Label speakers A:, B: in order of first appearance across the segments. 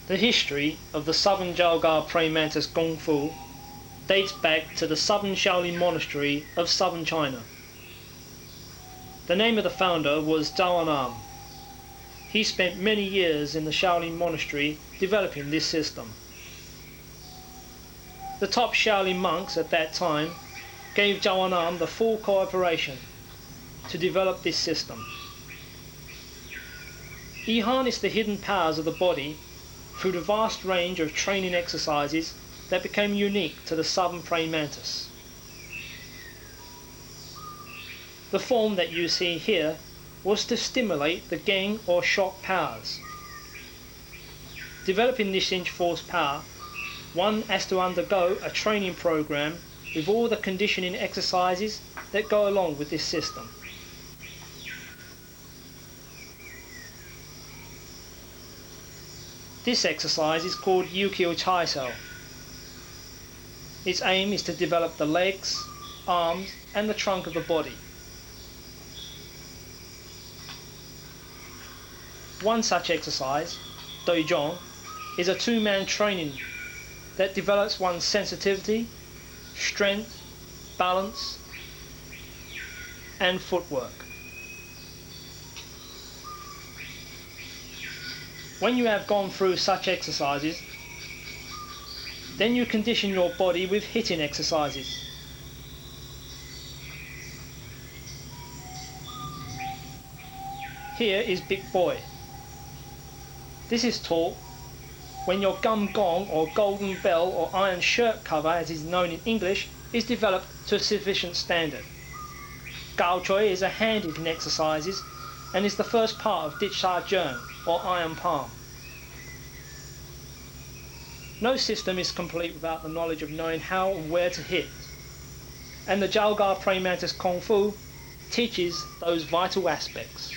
A: The history of the southern Chou Gar praying mantis Kung Fu dates back to the southern Shaolin monastery of southern China. The name of the founder was Nam. He spent many years in the Shaolin monastery developing this system. The top Shaolin monks at that time gave Nam the full cooperation to develop this system. He harnessed the hidden powers of the body through the vast range of training exercises that became unique to the southern praying mantis. The form that you see here was to stimulate the gang or shock powers. Developing this inch force power, one has to undergo a training program with all the conditioning exercises that go along with this system. This exercise is called Yukio Chaisel. Its aim is to develop the legs, arms and the trunk of the body. One such exercise, Doijong, is a two-man training that develops one's sensitivity, strength, balance and footwork. When you have gone through such exercises, then you condition your body with hitting exercises. Here is Big Boy. This is taught when your gum gong or golden bell or iron shirt cover, as is known in English, is developed to a sufficient standard. Gao Choi is a hand-hitting exercises and is the first part of Dit Sha Jern or iron palm. No system is complete without the knowledge of knowing how and where to hit, and the Chou Gar praying mantis Kung Fu teaches those vital aspects.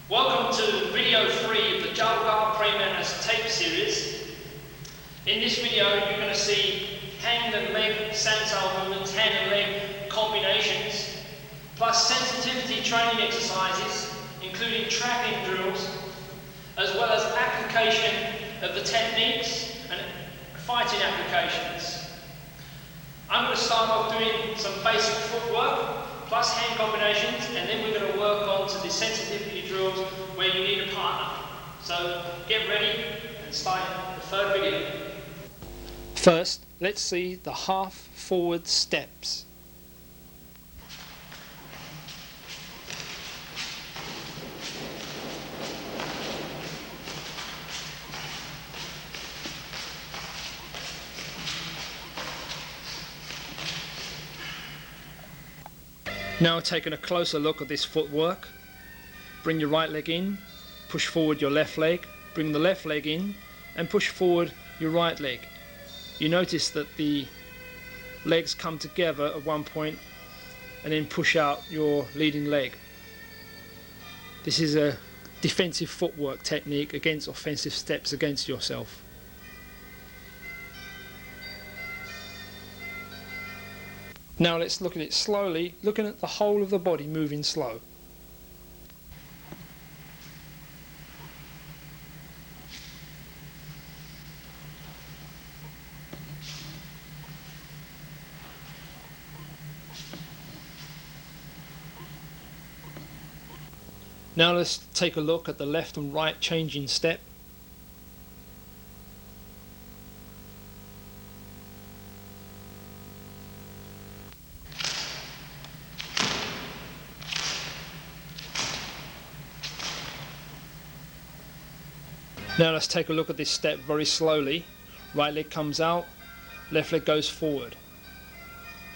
A: Welcome to video 3 of the Chou Gар tape series. In this video you're going to see hand and leg sansao movements, hand and leg combinations, plus sensitivity training exercises, including trapping drills, as well as application of the techniques and fighting applications. I'm going to start off doing some basic footwork, plus hand combinations, and then we're going to work on to the sensitivity drills where you need a partner. So get ready and start the third video. First, let's see the half forward steps. Now taking a closer look at this footwork, bring your right leg in, push forward your left leg, bring the left leg in and push forward your right leg. You notice that the legs come together at one point and then push out your leading leg. This is a defensive footwork technique against offensive steps against yourself. Now let's look at it slowly, looking at the whole of the body moving slow. Now let's take a look at the left and right changing step. Now let's take a look at this step very slowly. Right leg comes out, left leg goes forward.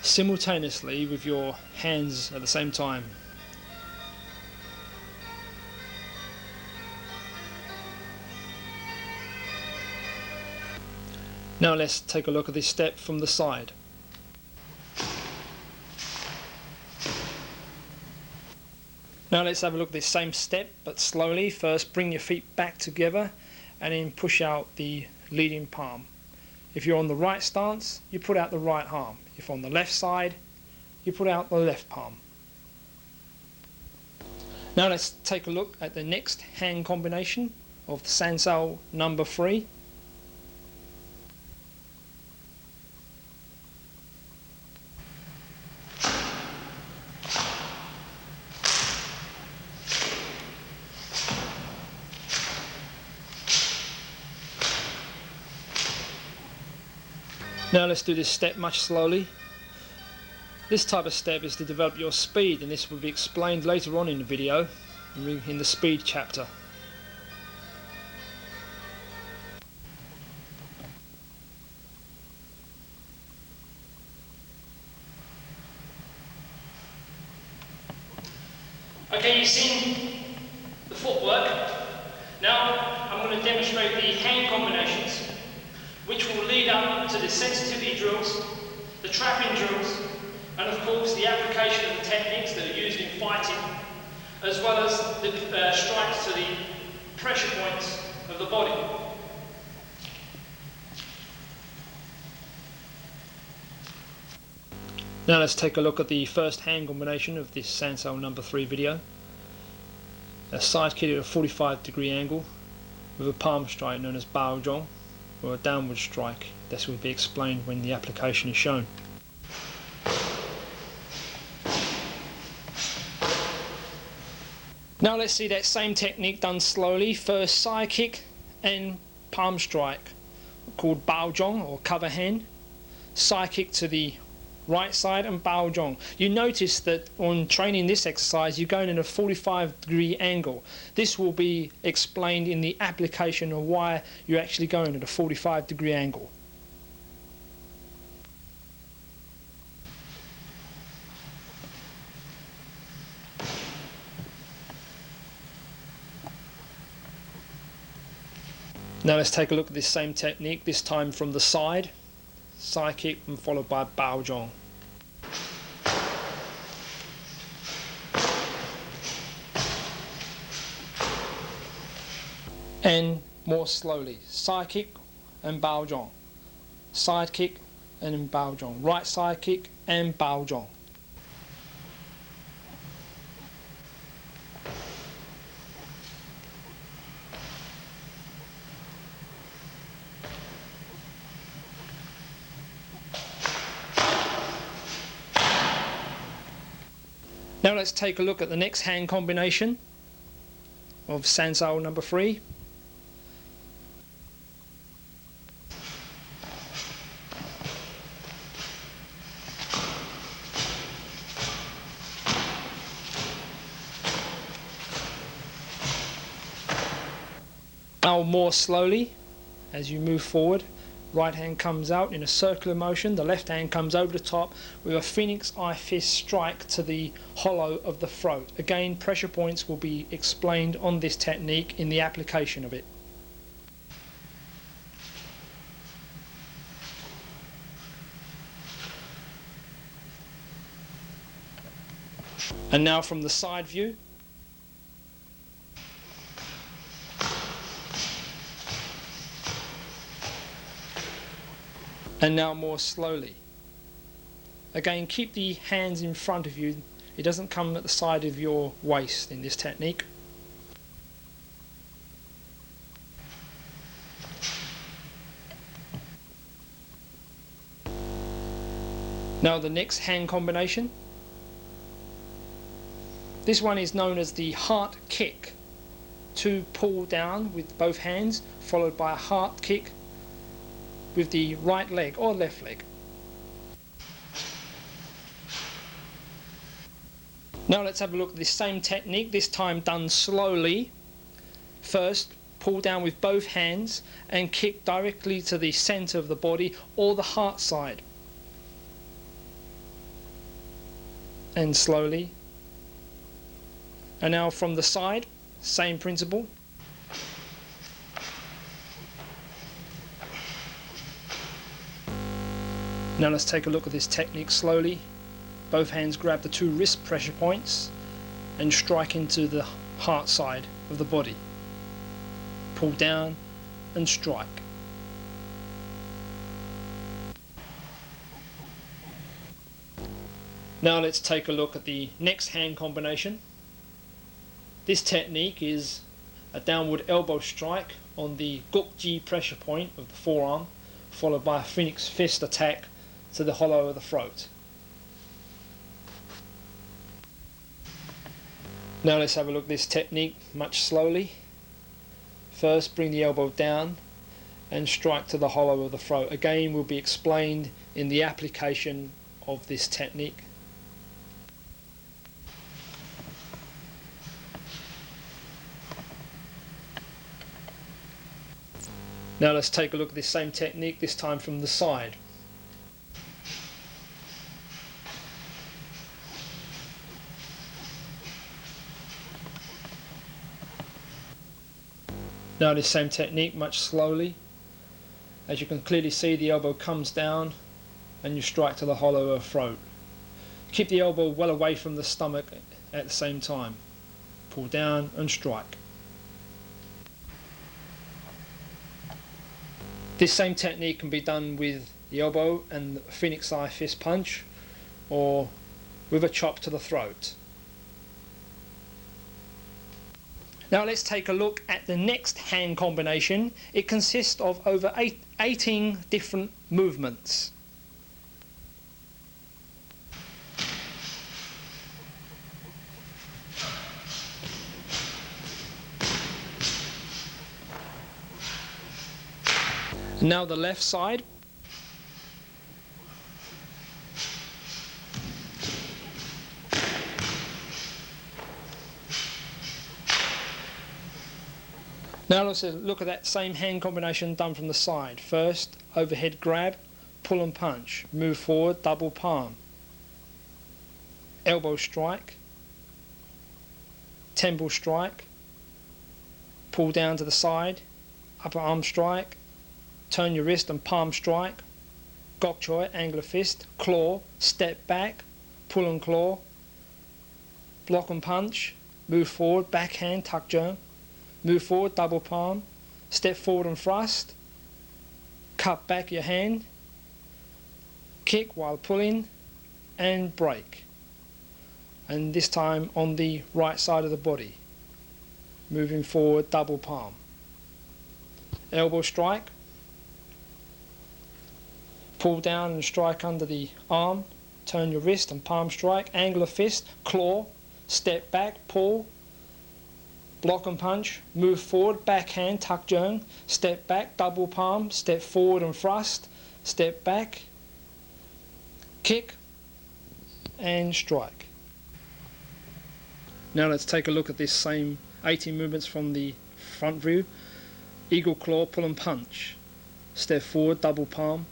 A: Simultaneously with your hands at the same time. Now let's take a look at this step from the side. Now let's have a look at this same step but slowly. First bring your feet back together and then push out the leading palm. If you're on the right stance, you put out the right arm. If on the left side, you put out the left palm. Now let's take a look at the next hand combination of the sansao number 3. Now let's do this step much slowly. This type of step is to develop your speed, and this will be explained later on in the video in the speed chapter. Okay, you've seen the footwork. Now I'm going to demonstrate the hand combinations, which will lead up to the sensitivity drills, the trapping drills, and of course the application of the techniques that are used in fighting, as well as the strikes to the pressure points of the body. Now let's take a look at the first hand combination of this sansao number 3 video. A side kick at a 45-degree angle with a palm strike known as bao zhong, or a downward strike. This will be explained when the application is shown. Now let's see that same technique done slowly. First side kick and palm strike, called bao zhong or cover hand. Side kick to the right side and bao zhong. You notice that on training this exercise you're going in a 45-degree angle. This will be explained in the application of why you're actually going at a 45-degree angle. Now let's take a look at this same technique, this time from the side. Side kick and followed by bao zhong. And more slowly, side kick and bao zhong. Side kick and then bao zhong. Right side kick and bao zhong. Now let's take a look at the next hand combination of Sansao number 3. Now more slowly as you move forward. Right hand comes out in a circular motion, the left hand comes over the top with a phoenix eye fist strike to the hollow of the throat. Again, pressure points will be explained on this technique in the application of it. And now from the side view. And now more slowly. Again, keep the hands in front of you. It doesn't come at the side of your waist in this technique. Now the next hand combination. This one is known as the heart kick. To pull down with both hands, followed by a heart kick with the right leg or left leg. Now let's have a look at this same technique, this time done slowly. First, pull down with both hands and kick directly to the center of the body or the heart side. And slowly. And now from the side, same principle. Now let's take a look at this technique slowly. Both hands grab the 2 wrist pressure points and strike into the heart side of the body. Pull down and strike. Now let's take a look at the next hand combination. This technique is a downward elbow strike on the gokji pressure point of the forearm, followed by a phoenix fist attack to the hollow of the throat. Now let's have a look at this technique much slowly. First, bring the elbow down and strike to the hollow of the throat. Again, will be explained in the application of this technique. Now let's take a look at this same technique, this time from the side. Now this same technique much slowly. As you can clearly see, the elbow comes down and you strike to the hollow of the throat. Keep the elbow well away from the stomach at the same time. Pull down and strike. This same technique can be done with the elbow and the phoenix eye fist punch, or with a chop to the throat. Now let's take a look at the next hand combination. It consists of over 18 different movements. Now the left side. Now let's look at that same hand combination done from the side. First, overhead grab, pull and punch, move forward, double palm, elbow strike, temple strike, pull down to the side, upper arm strike, turn your wrist and palm strike, gok choi, angular fist, claw, step back, pull and claw, block and punch, move forward, backhand, tuck jump, move forward, double palm, step forward and thrust, cut back your hand, kick while pulling, and break. And this time on the right side of the body. Moving forward, double palm. Elbow strike. Pull down and strike under the arm. Turn your wrist and palm strike. Angle of fist, claw, step back, pull, block and punch, move forward, backhand, takje, step back, double palm, step forward and thrust, step back, kick and strike. Now let's take a look at this same 18 movements from the front view. Eagle claw, pull and punch, step forward, double palm,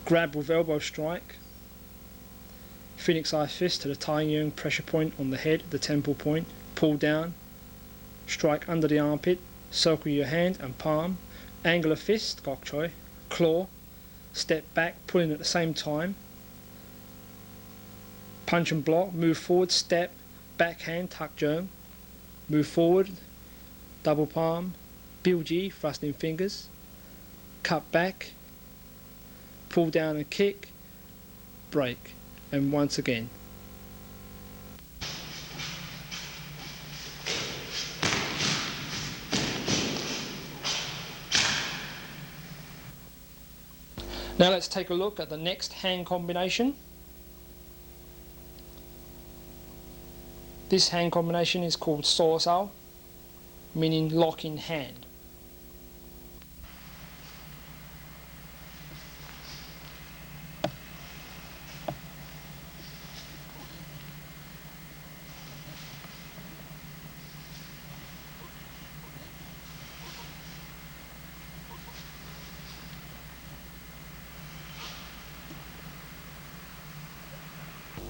A: grab with elbow strike, phoenix eye fist to the taiyang pressure point on the head, the temple point, pull down, strike under the armpit, circle your hand and palm, angle of fist, gok choi, claw, step back, pulling at the same time, punch and block, move forward, step, backhand, takje, move forward, double palm, bilji, thrusting fingers, cut back, pull down and kick, break, and once again. Now let's take a look at the next hand combination. This hand combination is called sorsao, meaning lock in hand.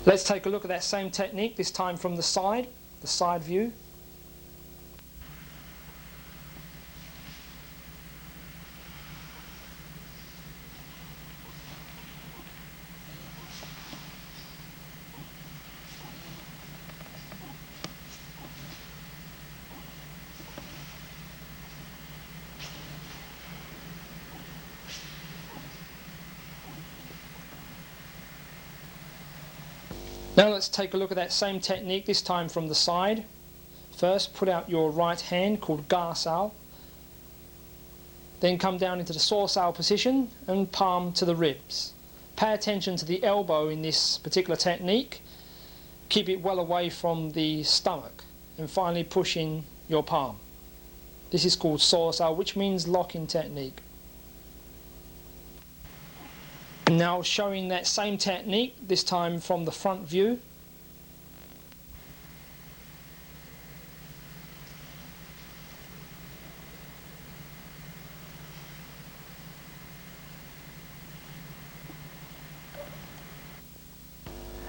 A: Let's take a look at that same technique, this time from the side view. Now let's take a look at that same technique, this time from the side. First, put out your right hand, called gar sao. Then come down into the sorsao position and palm to the ribs. Pay attention to the elbow in this particular technique. Keep it well away from the stomach. And finally push in your palm. This is called sorsao, which means lock-in technique. Now showing that same technique, this time from the front view.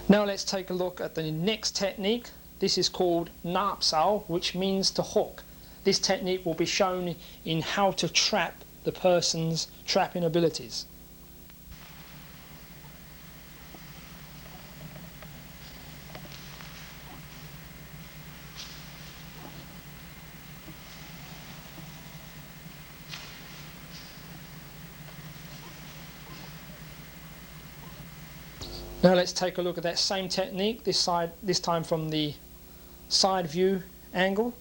A: Now let's take a look at the next technique. This is called nap sao, which means to hook. This technique will be shown in how to trap the person's trapping abilities. Now let's take a look at that same technique, this time from the side view angle.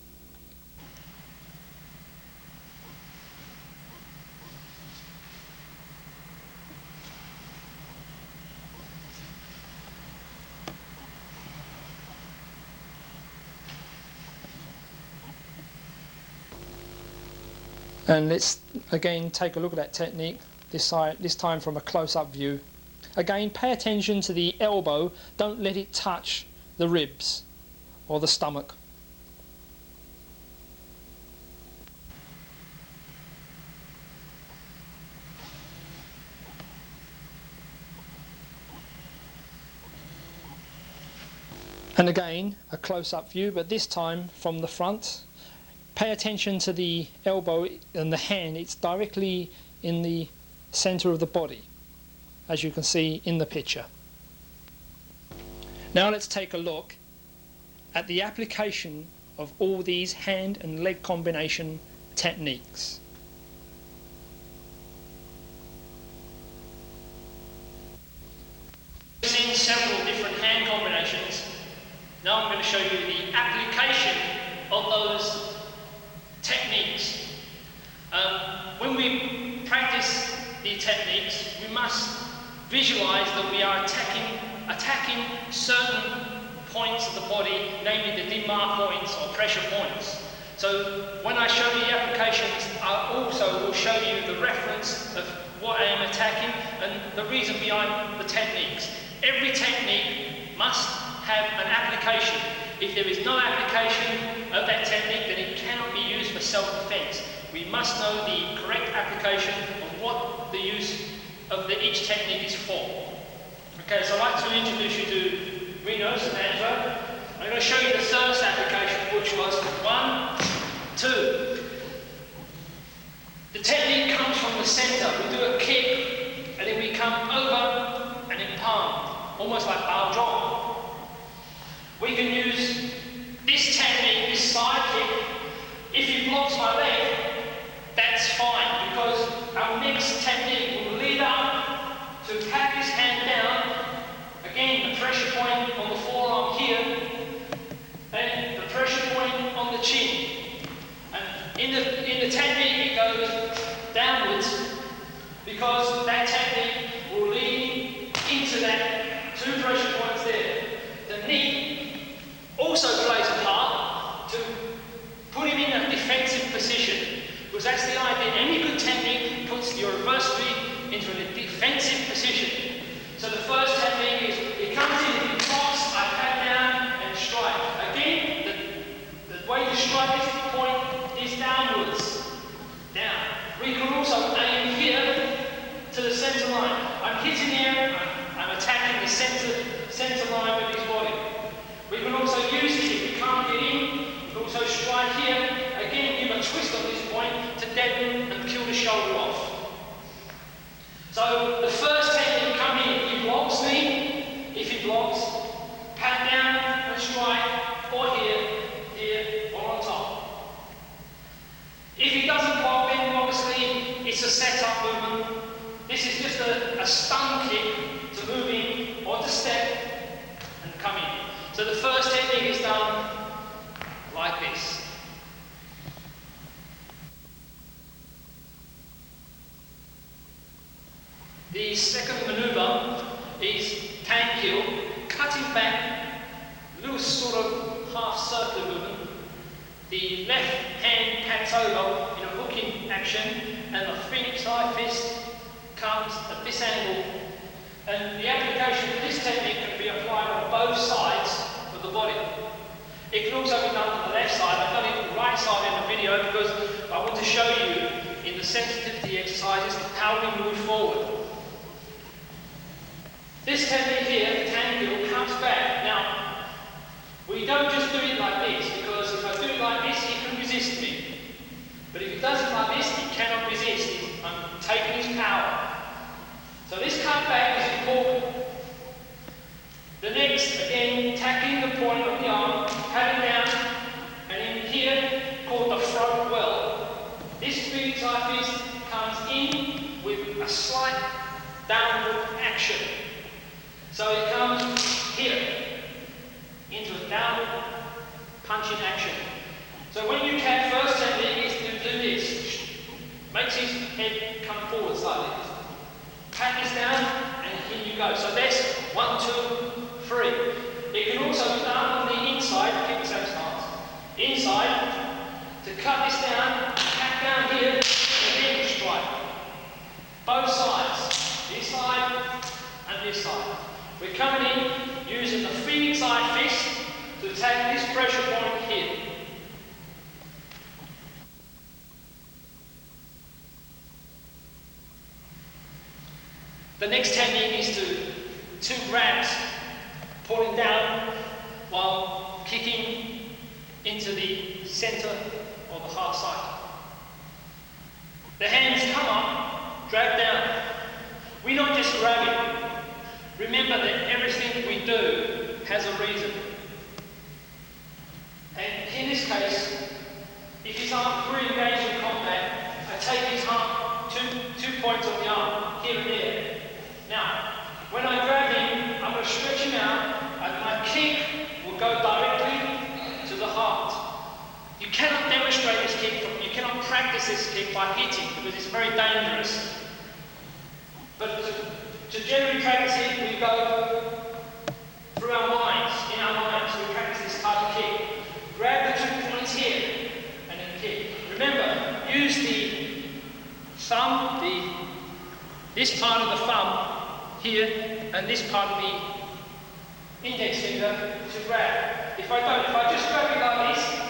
A: And let's again take a look at that technique, this time from a close-up view. Again, pay attention to the elbow, don't let it touch the ribs or the stomach. And again, a close-up view, but this time from the front. Pay attention to the elbow and the hand, it's directly in the center of the body, as you can see in the picture. Now let's take a look at the application of all these hand and leg combination techniques. you the application of those techniques. When we practice the techniques, we must visualize that we are attacking certain points of the body, namely the dimar points or pressure points. So when I show you the applications, I also will show you the reference of what I am attacking and the reason behind the techniques. Every technique must have an application. If there is no application of that technique, then it cannot be used for self-defense. We must know the correct application of what the use of each technique is for. Okay, so I'd like to introduce you to Rinos and Angelo. I'm going to show you the first application, which was 1, 2. The technique comes from the center. We do a kick, and then we come over and then palm, almost like bao zhong. We can use this technique, this side kick. If he blocks my leg, that's fine, because our next technique will lead up to pat his hand down. Again, the pressure point on the forearm here, and the pressure point on the chin. And in the technique, it goes downwards, because that technique will lead into that 2 pressure points there. The knee also plays a part to put him in a defensive position, because that's the idea. Any good technique puts your adversary into a defensive position. So the first technique is, he comes in, he blocks, I pat down and strike. Again, the way to strike this point is downwards. Down. We can also aim here to the center line. I'm hitting here, I'm attacking the center line with his body. We can also use it if we can't get in. We can also strike here. Again, give a twist on this point to deaden and kill the shoulder off. So the first technique, come in, he blocks me. If he blocks, pat down and strike, or here, or on top. If he doesn't block, then obviously it's a set-up movement. This is just a stun kick to move in, or to step and come in. So the first technique is done like this. The second maneuver is tank heel, cutting back, loose sort of half circular movement. The left hand pats over in a hooking action, and the phoenix high fist comes at this angle. And the application of this technique can be applied on both sides of the body. It can also be done on the left side. I've done it on the right side in the video because I want to show you in the sensitivity exercises how we move forward. This technique here, the tank heel, comes back. Now, we don't just do it like this, because if I do it like this, he can resist me. But if he does it like this, he cannot resist. I'm taking his power. So this cut back is important. The next, again, tacking the point of the arm, patting down, and in here, called the front well. This phoenix high fist comes in with a slight downward action. So it comes here, into a downward punching action. So when you can, first technique is to do this. Makes his head come forward slightly. Pat this down, and here you go. So that's 1, 2, 3. It can also be done on the inside, keep the same stance. Inside, to cut this down, pat down here, and then strike. Both sides, this side and this side. We're coming in using the phoenix eye fist to attack this pressure point here. The next technique is to 2 grabs, pulling down while kicking into the center of the half cycle. The hands come up, drag down. We're not just grabbing. Remember that everything we do has a reason. And in this case, if his arm is re-engaged in combat, I take his arm, two points on the arm, here and there. Now, when I grab him, I'm going to stretch him out, and my kick will go directly practice this kick by hitting because it's very dangerous. But to generally practice it, we go through our minds, in our minds, we practice this type of kick. Grab the 2 points here and then kick. Remember, use the thumb, this part of the thumb here and this part of the index finger to grab. If I just grab it like this,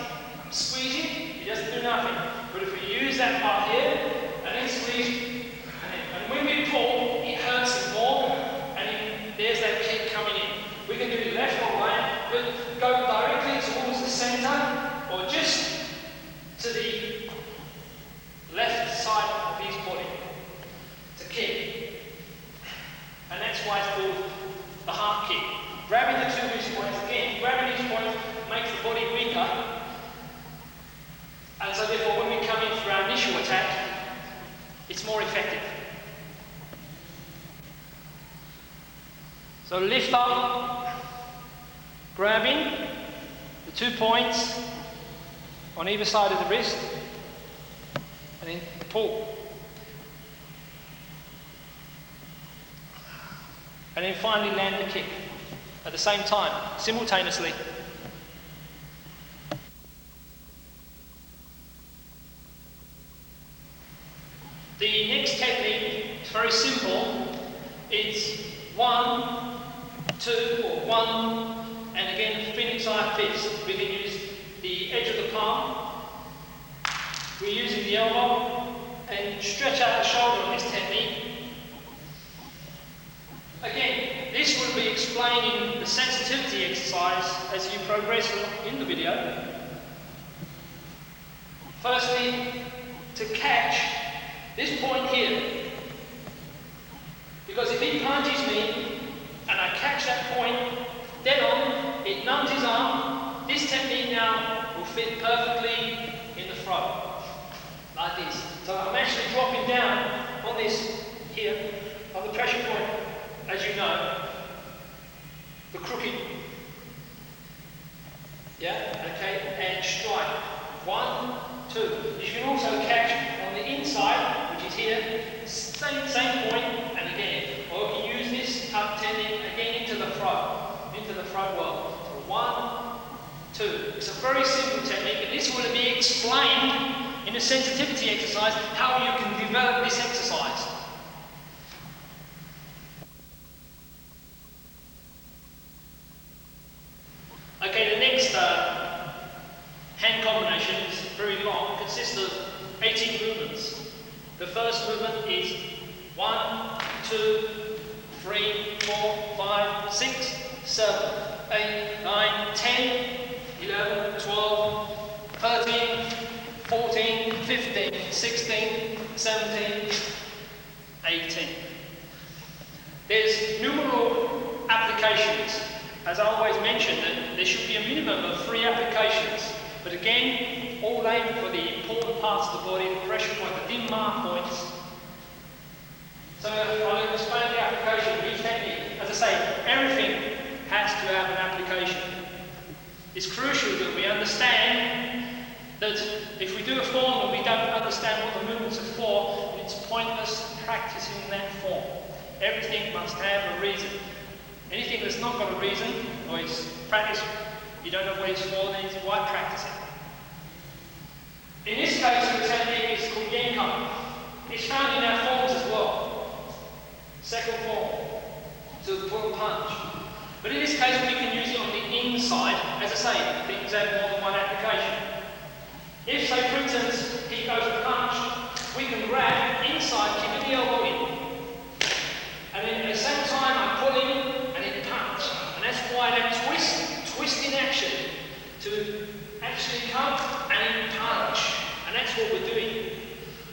A: I'm squeezing, it doesn't do nothing. But if we use that part here and then squeeze, and when we pull, it hurts it more, and then there's that kick coming in. We can do left or right, but go directly towards the centre or just to the left side of his body to kick. And that's why it's called the half kick. Grabbing the 2 wrist points, again, grabbing these points makes the body weaker. And so therefore when we come in for our initial attack, it's more effective. So lift up, grabbing the 2 points on either side of the wrist, and then pull. And then finally land the kick at the same time, simultaneously. The next technique is very simple. It's 1, 2, or 1, and again phoenix eye fist. We can use the edge of the palm. We're using the elbow and stretch out the shoulder on this technique. Again, this will be explaining the sensitivity exercise as you progress in the video. Firstly, to catch this point here. Because if he punches me and I catch that point dead on, it numbs his arm. This technique now will fit perfectly in the throat, like this. So I'm actually dropping down on this here, on the pressure point, as you know, the crooked. Yeah, okay, and strike. 1, 2. You can also catch on the inside, which is here, same point, and again, or you can use this tuck technique again into the front well. So 1, 2. It's a very simple technique, and this will be explained in a sensitivity exercise how you can develop this exercise. Okay, the next hand combination is very long. It consists of 18 movements. The first movement is 1, 2, 3, 4, 5, 6, 7, 8, 9, 10, 11, 12, 13, 14, 15, 16, 17, 18. There's numeral applications. As I always mention, that there should be a minimum of 3 applications. But again, all aim for the important parts of the body, the pressure point, the dim mark points. So I'll explain the application of each technique. As I say, everything has to have an application. It's crucial that we understand that if we do a form and we don't understand what the movements are for, it's pointless practicing that form. Everything must have a reason. Anything that's not got a reason, or it's practice, you don't know what it's for, then why practice it? In this case, the technique is called Yenkan. It's found in our forms as well. Second form, to pull and punch. But in this case, we can use it on the inside. As I say, things have more than one application. If, say, for instance, he goes to punch, we can grab inside, keeping the elbow in. And then at the same time, I pull in, and that's why that twist in action to actually come and punch. And that's what we're doing.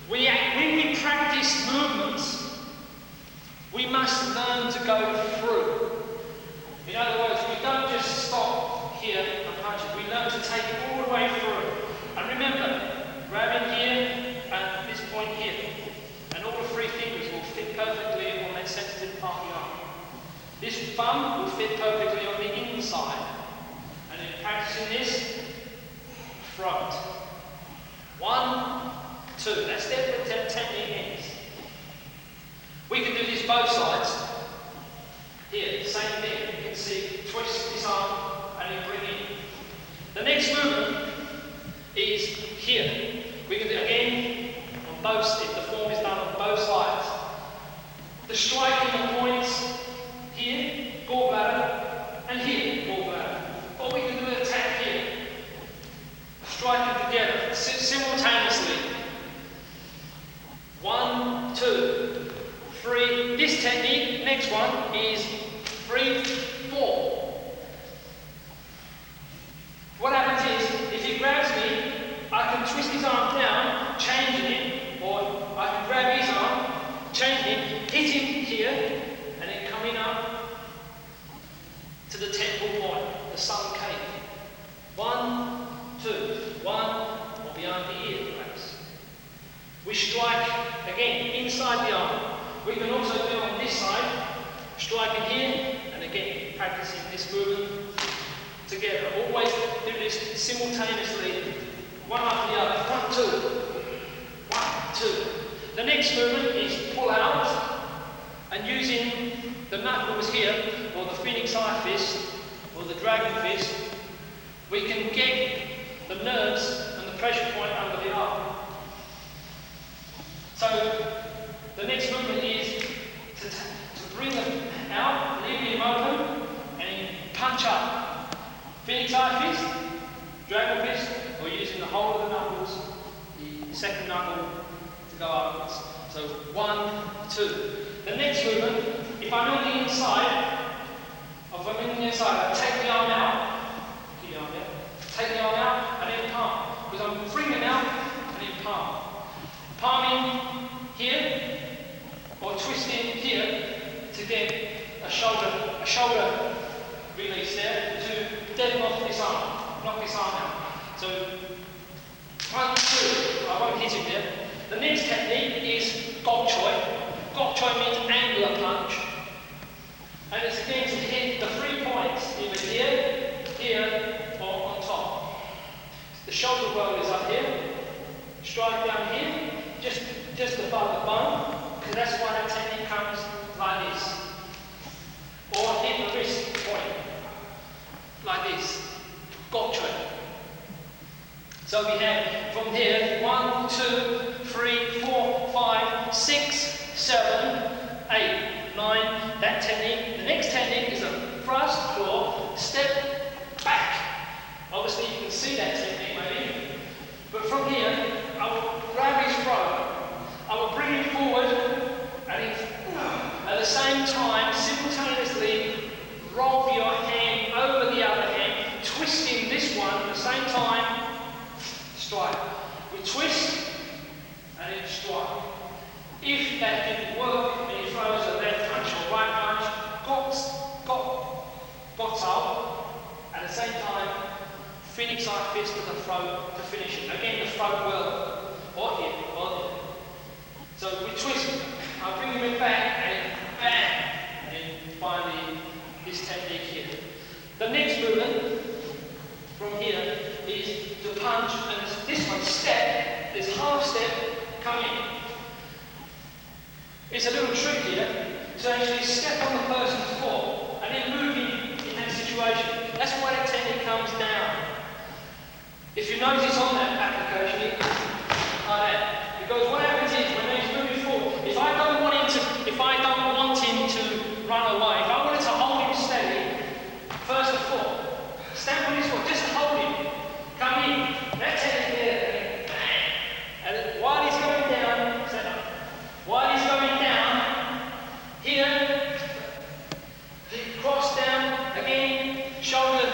A: When we practice movements, we must learn to go through. In other words, we don't just stop here and punch it. We learn to take it all the way through. And remember, grabbing here and this point here. And all the 3 fingers will fit perfectly on that sensitive part of the arm. This thumb will fit perfectly on the inside. And in practicing this, front. 1, 2, 2. That's where the technique ends. We can do this both sides. Here, same thing. You can see, twist this arm and then bring in. The next movement is here. We can do it again on both, if the form is done on both sides. The striking of points here, gallbladder, and here, gallbladder. Or we can do an attack here. Strike them together, simultaneously. 1, 2, 3. This technique, next one, is 3, 4. What happens is, if he grabs me, I can twist his arm down, changing it, or I can grab his arm, changing it, hit him here, and then coming up to the temple point, the sun cave. 1, 2, 1, or behind the ear, perhaps. We strike again inside the arm. We can also do on this side, striking here, and again practicing this movement together. Always do this simultaneously, one after the other. 1, 2, 1, 2. The next movement is pull out, and using the knuckles here, or the phoenix eye fist, or the dragon fist, we can get the nerves and the pressure point under the arm. So the next movement is to bring them out, leaving them open, and punch up. Phoenix eye fist, dragon fist, or using the whole of the knuckles, the second knuckle to go upwards. So 1, 2. The next movement, if I'm on the inside, I take the arm out, keep the arm out, take the arm out, and then palm. Because I'm freeing it out, and then palm. Palming here, or twisting here to get a shoulder release there to dead knock this arm, knock this arm out. So 1, 2, I won't hit him there. The next technique is gok choi. Gok choi means angular punch. And it's again to hit the 3 points, either here, here, or on top. The shoulder roll is up here, strike down here, just above the bone, because that's why that technique comes like this. Or hit the wrist point, like this. Gok choi. So we have from here 1, 2, 3, 4, 5, 6, 7, 8, 9. That technique. The next technique is a thrust, claw, step back. Obviously you can see that technique maybe. But from here, I will grab his throat. I will bring him forward, and at the same time, simultaneously roll your hand over the other hand, twisting this one at the same time, strike. We twist, and then strike. If that didn't work, and he throws a left punch or right punch, got up, at the same time, phoenix eye fist to the throat to finish it. Again, the throat well, or here, or there. So we twist, I bring him back, and bam, and finally this technique here. The next movement from here is to punch, and this one step, this half step, come in. It's a little trick here to actually step on the person's foot and then move in that situation. That's why that technique comes down. If you notice on that application, it's like that. Because what happens is when he's moving forward, if I don't want him to run away, if I wanted to hold him steady, first the foot, stamp on his foot, just hold him, come in, that technique there, and while he's going down, stand up. While he's going down, here, cross down, again, shoulder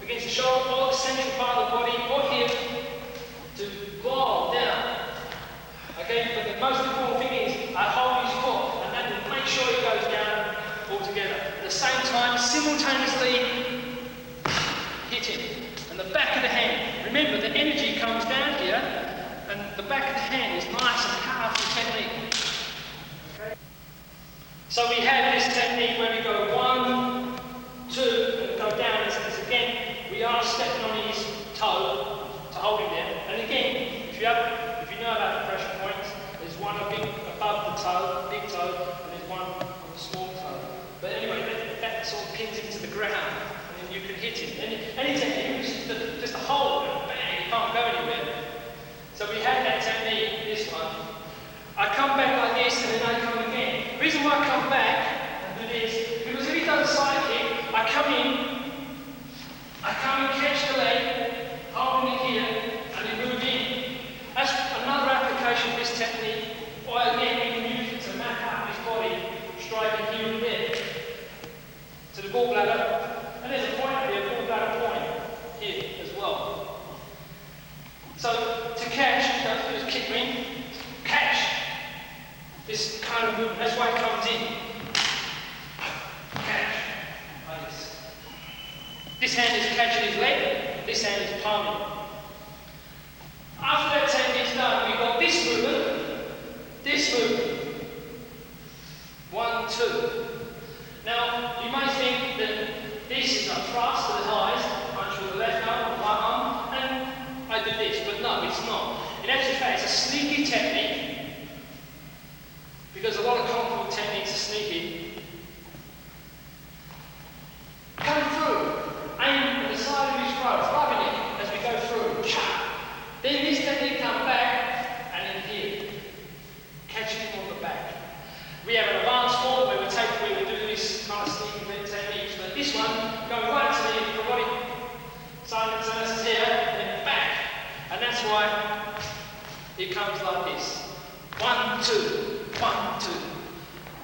A: against the shoulder, or the central part of the body, or here, to glide down. Okay, but the most important thing is, I hold his foot, and then make sure he goes down altogether. At the same time, simultaneously hit him. And the back of the hand, remember the energy comes down here, and the back of the hand is nice and powerful technique. Okay. So we have this technique where we go 1, 2, and go down. As again, we are stepping on his toe to hold him there. And again, if you know about Any technique, just a hold, bang, you can't go anywhere. So we have that technique, this one. I come back like this and then I come again. The reason why I come back and do this, because if he does a side kick, I come and catch the leg, holding it here, and then move in. That's another application of this technique. Or again, we can use it to map out his body, striking here and there. To the gallbladder, and there's a point here, a gallbladder point here as well. So to catch, you don't have to just kick in, catch. This kind of movement, that's why it comes in. Catch, like this. This hand is catching his leg, this hand is palming. After that technique's done, we've got this movement, this movement. 1, 2. Now, you may think that this is a thrust to the thighs, punch with the left arm or right arm, and I do this, but no, it's not. In actual fact, it's a sneaky technique, because a lot of kung fu techniques are sneaky. Come through, aim at the side of his throat, rubbing it as we go through. Then this technique comes back, and then here, catching him on the back. We have an advanced form where we do this kind of sneaky techniques, but this one, go right to the carotid sinus here, and then back. And that's why it comes like this. 1, 2, 1, 2.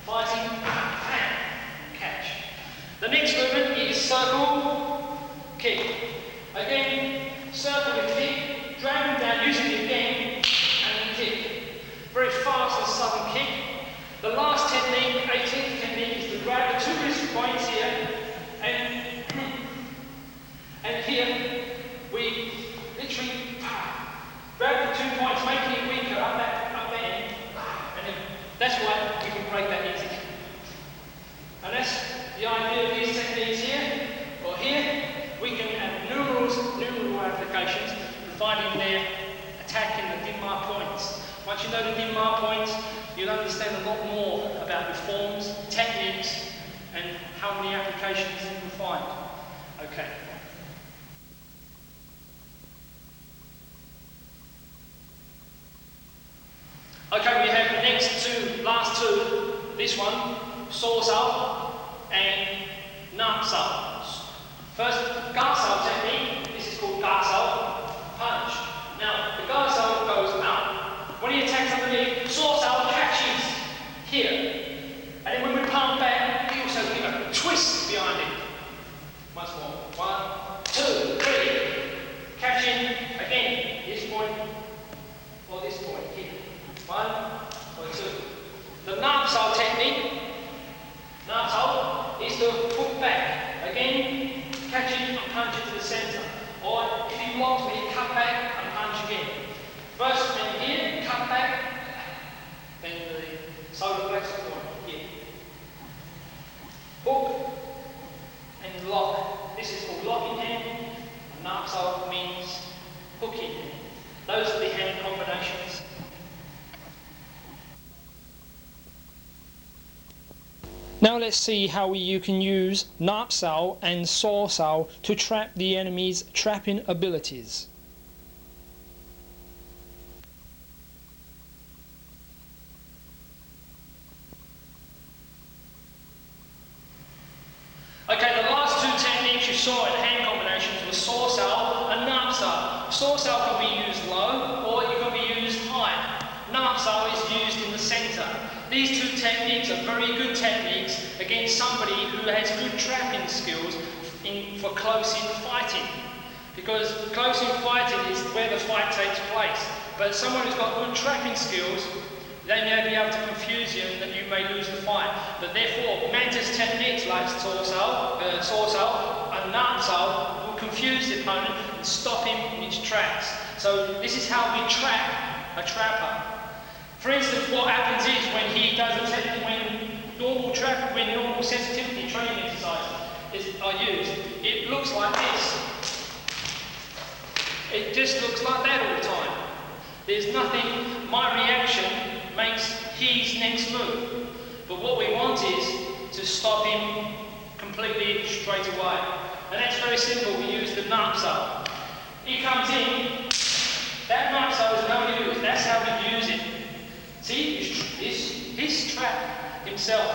A: Fighting, bang, catch. The next movement is circle, kick. Again, circle and kick, drag them down, using it again, and then kick. Very fast and sudden kick. The last technique, 18th technique, is to grab the two wrist points here, and here we literally grab the 2 points, making it weaker up that end, and then that's why we can break that easy. And that's the idea of these techniques here, or here, we can have numerous applications, finding their attacking the dim-mar points. Once you know the dim-mar points, you'll understand a lot more about the forms, techniques, and how many applications you can find. Okay. Okay, we have the next last two. This one, sorsal and napsal. First, garsal technique. This is called garsal punch. Now, the garsal goes out. When he attacks underneath, sorsal catches here. And then when we palm back, we also give a twist behind it. Once more. 1, 2, 3. Catching again. This point or this point here. 1 or 2. The napsal technique. Napsal is to put back. Again, catching and punching to the centre. Or if he blocks me, cut back and punch again. First, then here, cut back, then the solar plexus point here. Hook and lock. This is called locking hand. And napsal means hooking hand. Those are the hand combinations. Now let's see how you can use napsal and sorsal to trap the enemy's trapping abilities. Okay, the last two techniques you saw in hand combinations were sorsal and napsal. Sorsal can be used low or it can be used high. Napsal is used in the centre. These two techniques are very good techniques against somebody who has good trapping skills for close-in fighting. Because close-in fighting is where the fight takes place. But someone who's got good trapping skills, they may be able to confuse you and that you may lose the fight. But therefore, Mantis techniques like sorsal and napsal will confuse the opponent and stop him in his tracks. So this is how we trap a trapper. For instance, what happens is when he does a technique, when normal sensitivity training exercises are used, it looks like this. It just looks like that all the time. There's nothing, my reaction makes his next move. But what we want is to stop him completely straight away. and that's very simple. We use the napsal. He comes in, that napsal is no use, that's how we use it. See, he's trapped himself.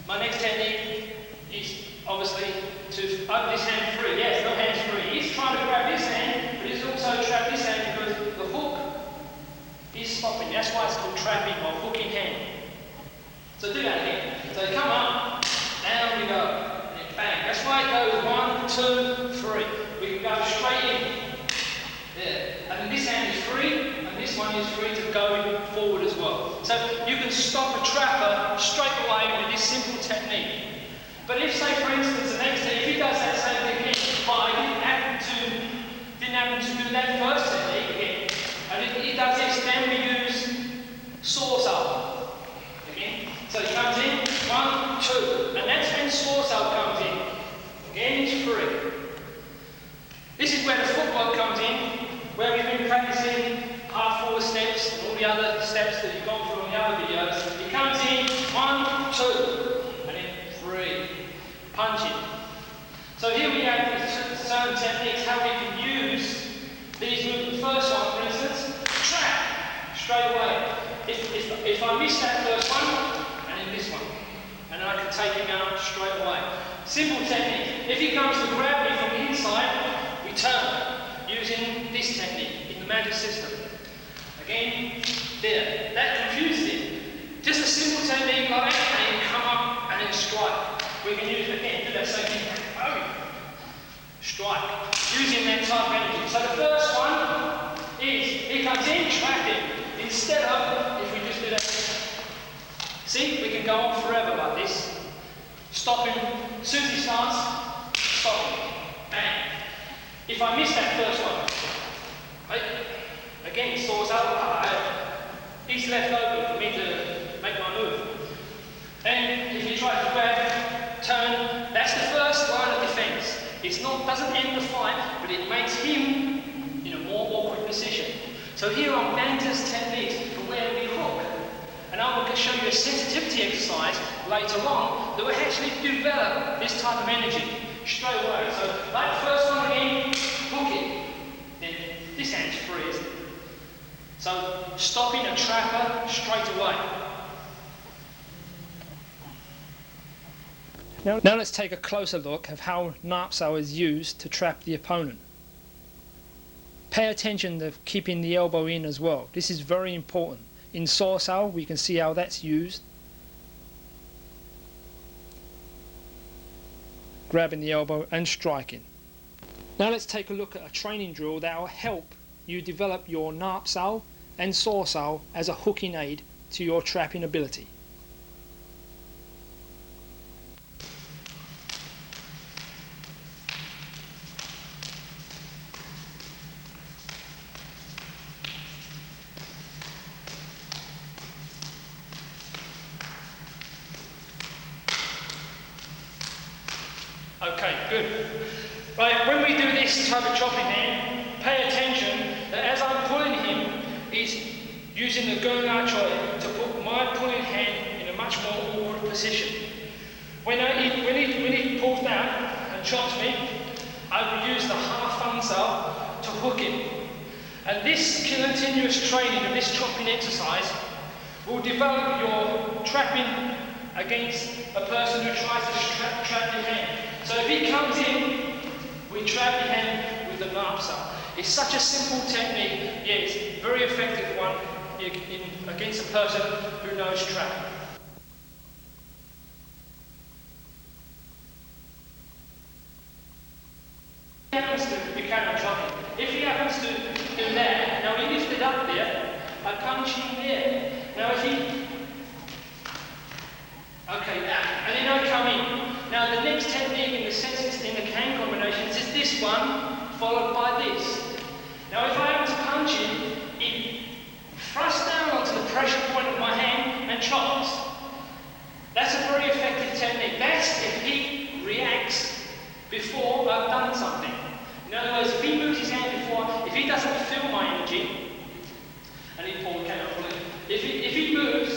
A: My next technique is obviously to open his hand free. Yes, no hands free. He's trying to grab this hand, but he's also trapped this hand because the hook is stopping. That's why it's called trapping or hooking hand. So do that again. So come up, down we go, and then bang. That's why it goes 1, 2, 3. We can go straight in. There. And then this hand is free, and this one is free to go forward as well. So you can stop a trapper straight away with this simple technique. But if, say for instance, the next day, if he does that same technique, but I didn't happen to do that first technique again, and if he does this, then we use source up. Again. So he comes in, 1, 2, and that's when source up comes in. Again, it's free. This is where the footwork comes in, where we've been practicing half forward steps and all the other steps that you've gone through in the other videos. He comes in, 1, 2, and then 3, punching. So here we have certain techniques how we can use these movements. First one, for instance, trap, straight away. If I miss that first one, and then this one, and then I can take him out straight away. Simple technique. If he comes to grab me from the inside, we turn using this technique in the magic system. Again, there. That confuses him. Just a simple technique like that, and then come up and then strike. We can use it again, do that same thing. Oh, strike. Using that type of energy. So the first one is, he comes in, trap him. Instead of, if we just do that. See, we can go on forever like this. Stop him. As soon as he starts, stop him. Bang. If I miss that first one, right? Again, soars up, he's left open for me to make my move. And if he tries to grab, turn, that's the first line of defense. Doesn't end the fight, but it makes him in a more awkward position. So here are Manta's techniques for where we hook. And I will show you a sensitivity exercise later on that will actually develop this type of energy straight away. So like the first one again, hook it. Then this hand's free, isn't it? So stopping a trapper straight away. Now let's take a closer look at how napsal is used to trap the opponent. Pay attention to keeping the elbow in as well. This is very important. In sorsal, we can see how that's used. Grabbing the elbow and striking. Now let's take a look at a training drill that will help you develop your napsal and sorsal as a hooking aid to your trapping ability. Okay, good. Right, when we do this type of chopping hand, pay attention that as I'm pulling him, he's using the gunga choi to put my pulling hand in a much more awkward position. When he pulls down and chops me, I will use the half fansal to hook him. And this continuous training of this chopping exercise will develop your trapping against a person who tries to trap your hand. So if he comes in, we trap your hand with the napsal. It's such a simple technique, yet it's a very effective one against a person who knows trapping. If he happens to do that, now he lifted up there, I punch him there. Now if he, okay, that, and then I come in. Now the next technique in the hand combinations is this one, followed by this. Now if I happen to punch him, he thrusts down onto the pressure point of my hand and chops. That's a very effective technique. That's if he reacts before I've done something. In other words, if he moves his hand before, if he doesn't feel my energy, and he pulled, if he moves,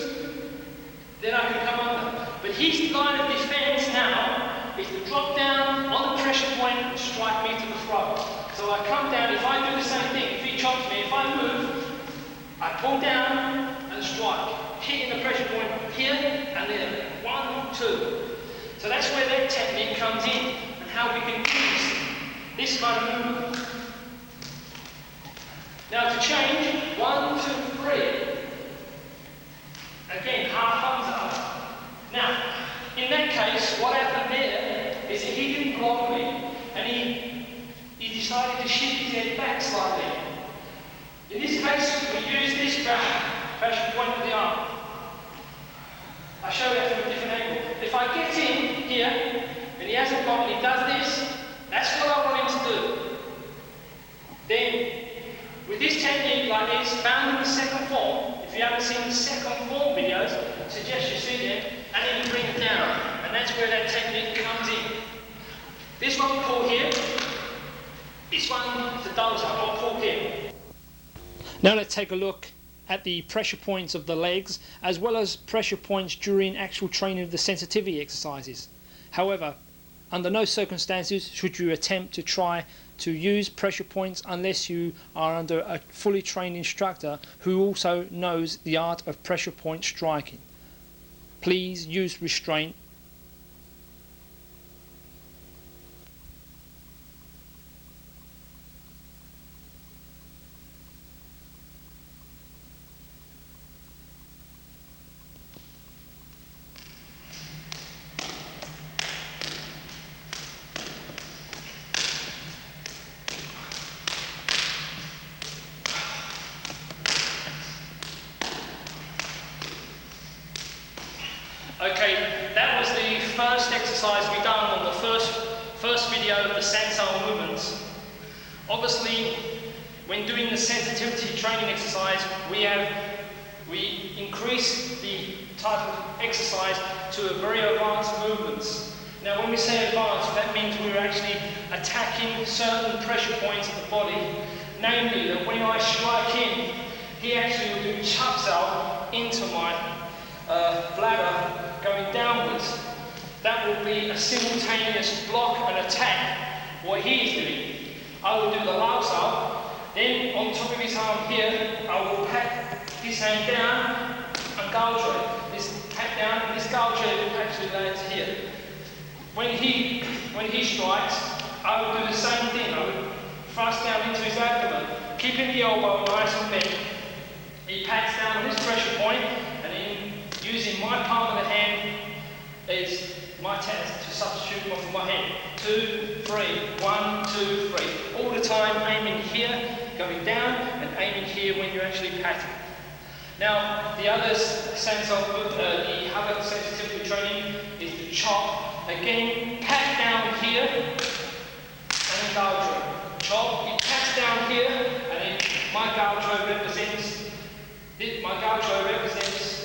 A: then I can come under. But his line of defense now is to drop down on the pressure if I do the same thing, if he chops me, if I move, I pull down and strike, hitting the pressure point here and there. 1, 2. So that's where that technique comes in, and how we can use this kind of movement. Now to change, 1, 2, 3. Again, half thumbs up. Now, in that case, what happened there is that he didn't block me, and he decided to shift his head back slightly. In this case, we use this pressure point of the arm. I'll show you that from a different angle. If I get in here, and he hasn't got me, he does this, that's what I want him to do. Then, with this technique like this, found in the second form, if you haven't seen the second form videos, I suggest you see them, and then you bring it down. And that's where that technique comes in. This one we pull here, this one the thumbs up, I'll pull here. Now let's take a look at the pressure points of the legs, as well as pressure points during actual training of the sensitivity exercises. However, under no circumstances should you attempt to try to use pressure points unless you are under a fully trained instructor who also knows the art of pressure point striking. Please use restraint. Okay, that was the first exercise we done on the first video of the Sansal movements. Obviously, when doing the sensitivity training exercise, we increase the type of exercise to a very advanced movements. Now, when we say advanced, that means we're actually attacking certain pressure points of the body. Namely, that when I strike in, he actually will do chapsal into my bladder going downwards. That will be a simultaneous block and attack, what he is doing. I will do the lausal, then on top of his arm here, I will pat his hand down and gouge this pat down, and this gouge actually lands here. When he strikes, I will do the same thing. I will thrust down into his abdomen, keeping the elbow nice and bent. He pats down on this pressure point, and then using my palm of the hand is my test to substitute off of my hand. 2, 3, 1, 2, 3. All the time aiming here, going down, and aiming here when you're actually patting. Now, the other sensitivity training is the chop. Again, pat down here, and then gouge. Chop, he pats down here, and then my gouge represents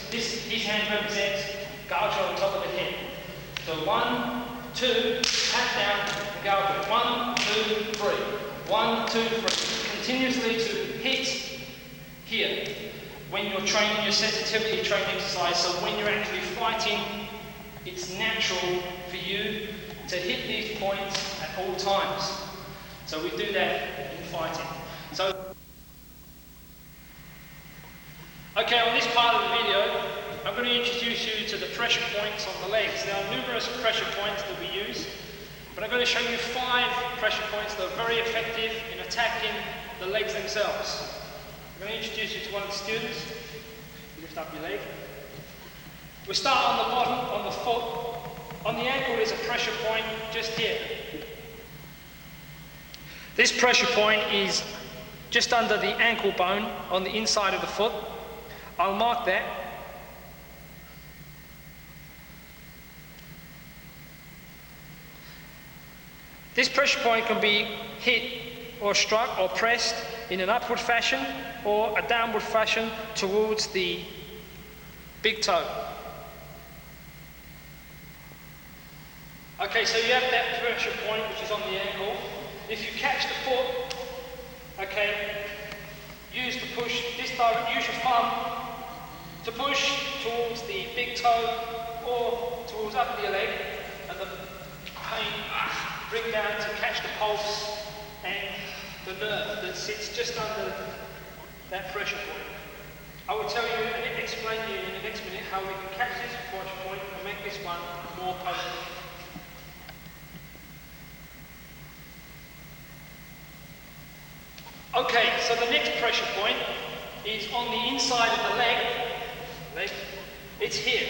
A: this, his hand represents gouge on top of the head. So 1, 2, pat down, and gouge. 1, 2, 3. 1, 2, 3. Continuously to hit here when you're training your sensitivity training exercise. So when you're actually fighting, it's natural for you to hit these points at all times. So we do that in fighting. Okay, on this part of the video, I'm going to introduce you to the pressure points on the legs. There are numerous pressure points that we use, but I'm going to show you 5 pressure points that are very effective in attacking the legs themselves. I'm going to introduce you to one of the students. Lift up your leg. We'll start on the bottom, on the foot. On the ankle is a pressure point just here. This pressure point is just under the ankle bone on the inside of the foot. I'll mark that. This pressure point can be hit or struck or pressed in an upward fashion or a downward fashion towards the big toe. Okay, so you have that pressure point which is on the ankle. If you catch the foot, okay, use your thumb to push towards the big toe or towards up your leg, and the pain bring down to catch the pulse and the nerve that sits just under that pressure point. I will tell you and explain to you in the next minute how we can catch this pressure point and make this one more potent. Okay, so the next pressure point is on the inside of the leg. It's here.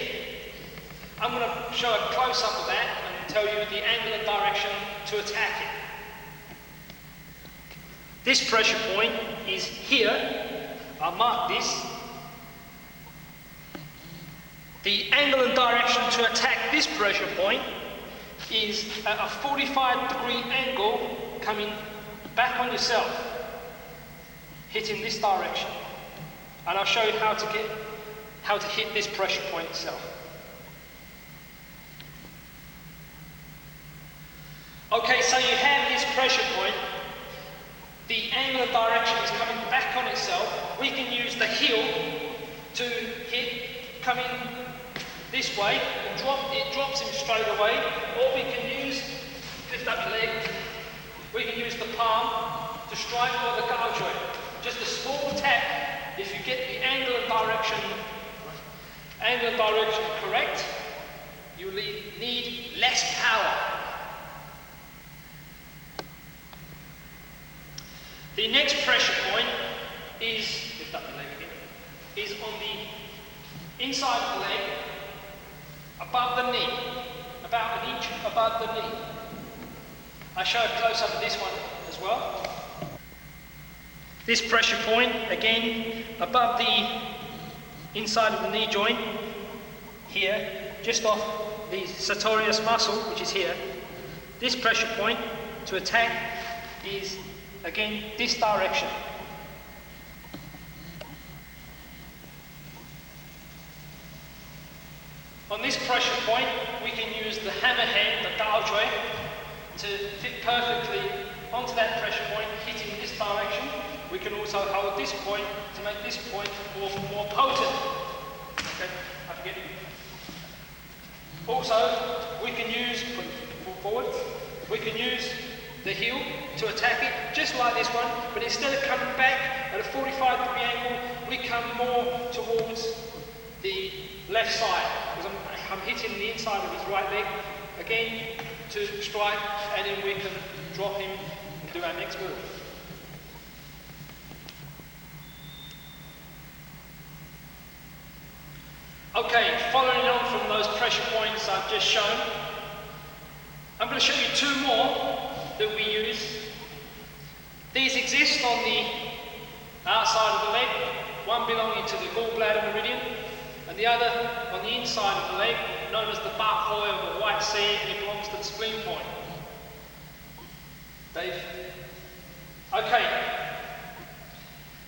A: I'm going to show a close-up of that and tell you the angle and direction to attack it. This pressure point is here. I'll mark this. The angle and direction to attack this pressure point is at a 45-degree angle coming back on yourself, hitting this direction. And I'll show you how to hit this pressure point itself. Okay, so you have this pressure point. The angle and direction is coming back on itself. We can use the heel to hit coming this way and it drops him straight away. Or we can use, lift up your leg, we can use the palm to strike or the gouge. Just a small tap. If you get the angle and direction correct, you need less power. The next pressure point is, lift up the leg again, is on the inside of the leg, above the knee, about an inch above the knee. I show a close-up of this one as well. This pressure point, again, above the inside of the knee joint, here, just off the sartorius muscle, which is here. This pressure point to attack is, again, this direction. On this pressure point, we can use the hammer hand, the gouge, to fit perfectly onto that pressure point, hitting this direction. We can also hold this point to make this point more potent. Okay, I forget. Also, we can use, put forward, we can use the heel to attack it, just like this one, but instead of coming back at a 45-degree angle, we come more towards the left side, because I'm hitting the inside of his right leg, again, to strike, and then we can drop him and do our next move. Okay, following on from those pressure points I've just shown, I'm going to show you two more that we use. These exist on the outside of the leg, one belonging to the gallbladder meridian, and the other on the inside of the leg, known as the Bach-Hoy or the White Sea, and it belongs to the spleen point. Dave? Okay.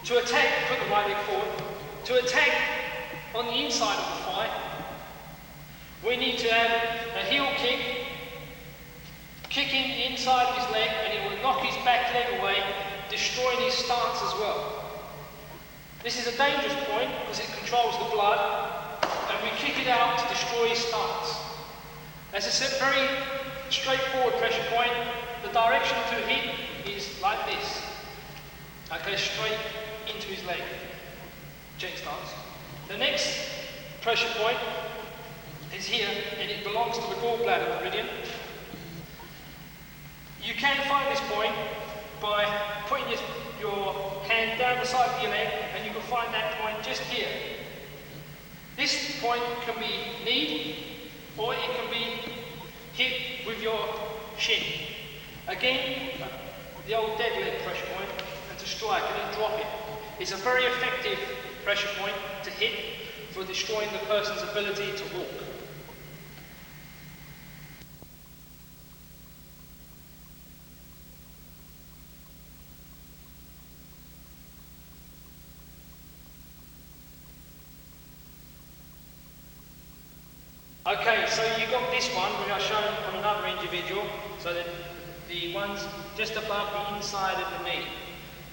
A: To attack, put the right leg forward. To attack on the inside of the thigh, we need to have a heel kick, kicking the inside of his leg, and it will knock his back leg away, destroying his stance as well. This is a dangerous point because it controls the blood, and we kick it out to destroy his stance. As I said, very straightforward pressure point. The direction to hit is like this. Okay, straight into his leg. Change stance. The next pressure point is here, and it belongs to the gallbladder meridian. You can find this point by putting your hand down the side of your leg, and you can find that point just here. This point can be kneed, or it can be hit with your shin. Again, the old dead leg pressure point, and to strike and then drop it. It's a very effective pressure point to hit for destroying the person's ability to walk. Okay, so you got this one, which I've shown on another individual, so that the one's just above the inside of the knee.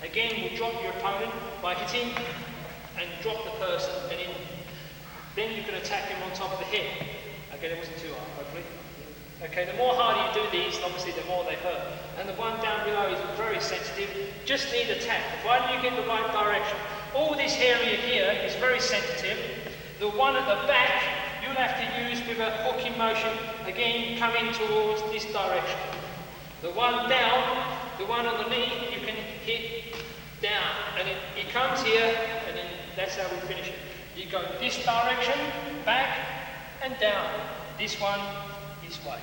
A: Again, we'll drop your opponent by hitting and drop the person, and then you can attack him on top of the head. Okay, that wasn't too hard, hopefully. Okay, the more harder you do these, obviously the more they hurt. And the one down below is very sensitive, just need a tap, provided you get the right direction. All this area here is very sensitive. The one at the back, you'll have to use with a hooking motion, again coming towards this direction. The one down, the one on the knee, you can hit down. And it comes here, and then that's how we finish it. You go this direction, back, and down. This one, this way.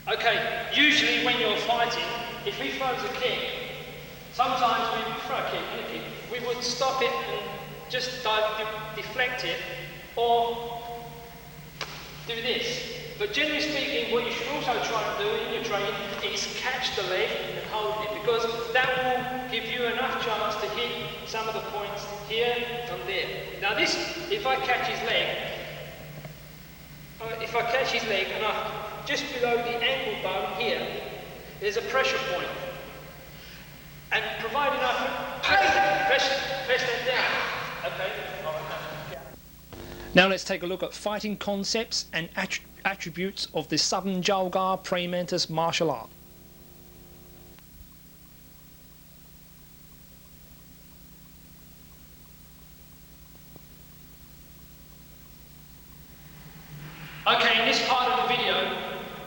A: Okay, usually when you're fighting, if he throws a kick, sometimes when we throw a kick, we would stop it and just deflect it, or do this. But generally speaking, what you should also try and do in your training is catch the leg and hold it, because that will give you enough chance to hit some of the points here and there. Now this, if I catch his leg, and just below the ankle bone here, there's a pressure point. And provided I press that down. Okay. Now let's take a look at fighting concepts and attributes of the Southern Chou Gar praying mantis martial art. Okay, in this part of the video,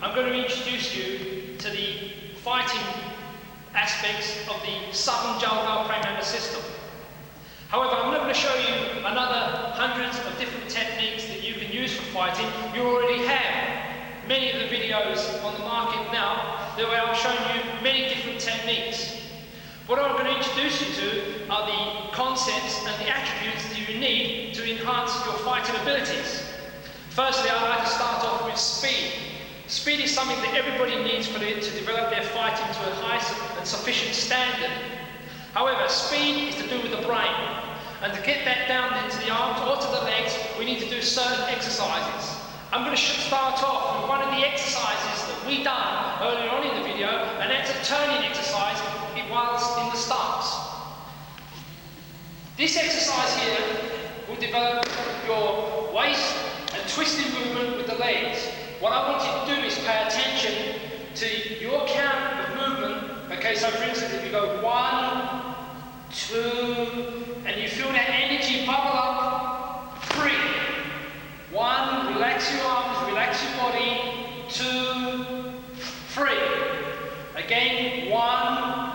A: I'm going to introduce you to the fighting aspects of the Southern Chou Gar praying mantis system. However, I'm not going to show you another hundreds of different techniques that you can use for fighting. You already have many of the videos on the market now where I'm showing you many different techniques. What I'm going to introduce you to are the concepts and the attributes that you need to enhance your fighting abilities. Firstly, I'd like to start off with speed. Speed is something that everybody needs to develop their fighting to a high and sufficient standard. However, speed is to do with the brain, and to get that down into the arms or to the legs, we need to do certain exercises. I'm going to start off with one of the exercises that we done earlier on in the video, and that's a turning exercise whilst in the stance. This exercise here will develop your waist and twisting movement with the legs. What I want you to do is pay attention to your count of movement. Okay, so for instance, if you go 1, 2, and you feel that energy bubble up, 3. 1, relax your arms, relax your body. 2, 3. Again, 1,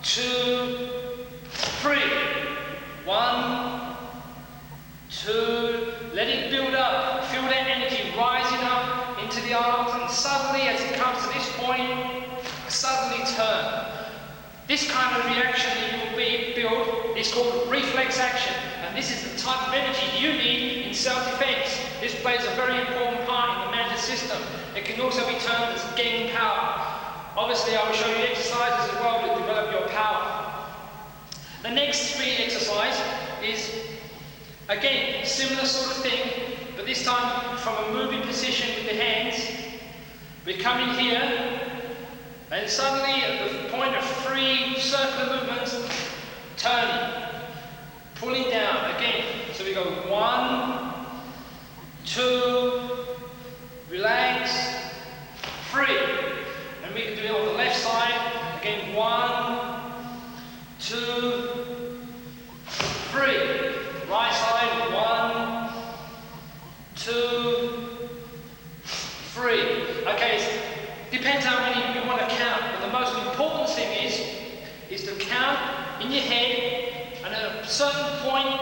A: 2, 3. 1, 2. Let it build up. Feel that energy rising up into the arms, and suddenly, as it comes to this point, suddenly turn. This kind of reaction that you will build is called reflex action, and this is the type of energy you need in self-defense. This plays a very important part in the mantis system. It can also be termed as gaining power. Obviously, I will show you exercises as well to develop your power. The next speed exercise is, again, similar sort of thing, but this time from a moving position with the hands. We're coming here, and suddenly at the point of 3 circular movements, turning, pulling down again. So we go 1, 2, relax, 3. And we can do it on the left side. Again, 1, 2, 3. Right side, 1, 2, 3. Okay, depends how many you want to count, but the most important thing is to count in your head, and at a certain point,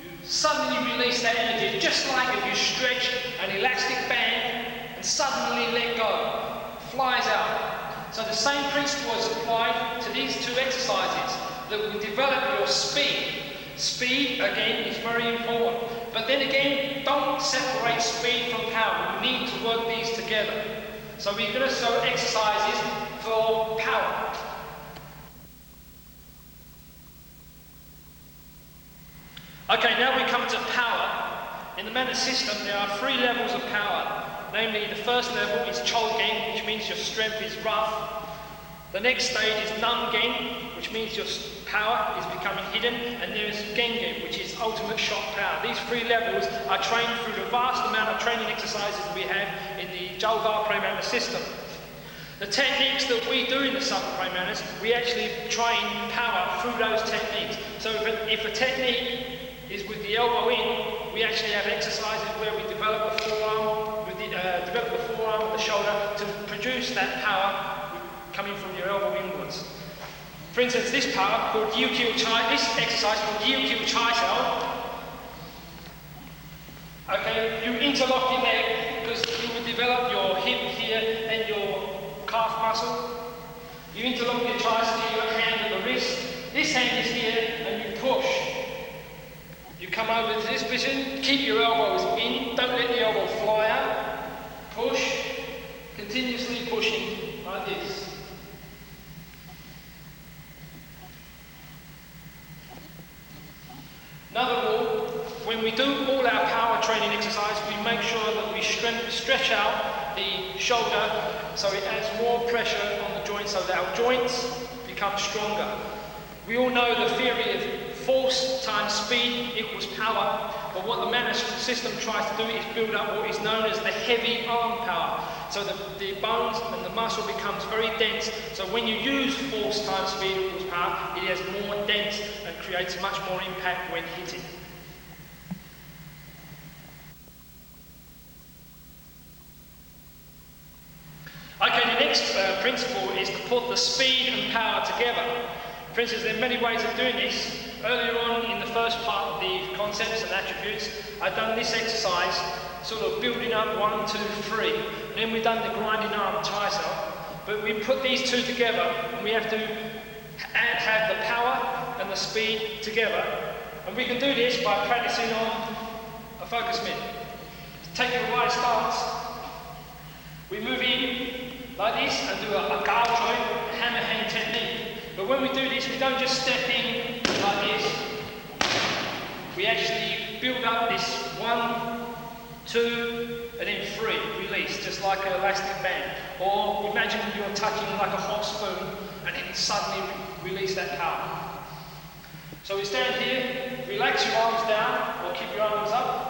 A: you suddenly release that energy, just like if you stretch an elastic band and suddenly let go, flies out. So the same principle is applied to these 2 exercises that will develop your speed. Speed, again, is very important. But then again, don't separate speed from power. You need to work these together. So we're going to show exercises for power. Okay, now we come to power. In the mantis system, there are 3 levels of power. Namely, the first level is Chou Geng, which means your strength is rough. The next stage is Gen, which means your power is becoming hidden, and there is Gen, which is ultimate shot power. These three levels are trained through the vast amount of training exercises we have in the Chou Gар Prayamana system. The techniques that we do in the Summer Prayamanas, we actually train power through those techniques. So if a technique is with the elbow in, we actually have exercises where we develop the forearm, and the shoulder to produce that power coming from your elbow inwards. For instance, this power called this exercise called Yiu Chai Cell. Okay, you interlock your leg because you will develop your hip here and your calf muscle. You interlock your tricep, your hand at the wrist. This hand is here and you push. You come over to this position, keep your elbows in, don't let the elbow fly out. Push, continuously pushing like this. Another rule, when we do all our power training exercise, we make sure that we stretch out the shoulder so it adds more pressure on the joints so that our joints become stronger. We all know the theory of force times speed equals power, but what the Mana system tries to do is build up what is known as the heavy arm power. So the bones and the muscle becomes very dense, so when you use force times speed equals power, it has more dense and creates much more impact when hitting. Okay, the next principle is to put the speed and power together. For instance, there are many ways of doing this. Earlier on in the first part of the concepts and attributes, I've done this exercise, sort of building up 1, 2, 3. Then we've done the grinding arm tricep. But we put these two together and we have to have the power and the speed together. And we can do this by practicing on a focus mitt. Take your right stance. We move in like this and do a gao joint, hammer hand technique. But when we do this, we don't just step in like this. We actually build up this 1, 2, and then 3, release, just like an elastic band. Or imagine you're touching like a hot spoon and then suddenly release that power. So we stand here, relax your arms down or keep your arms up.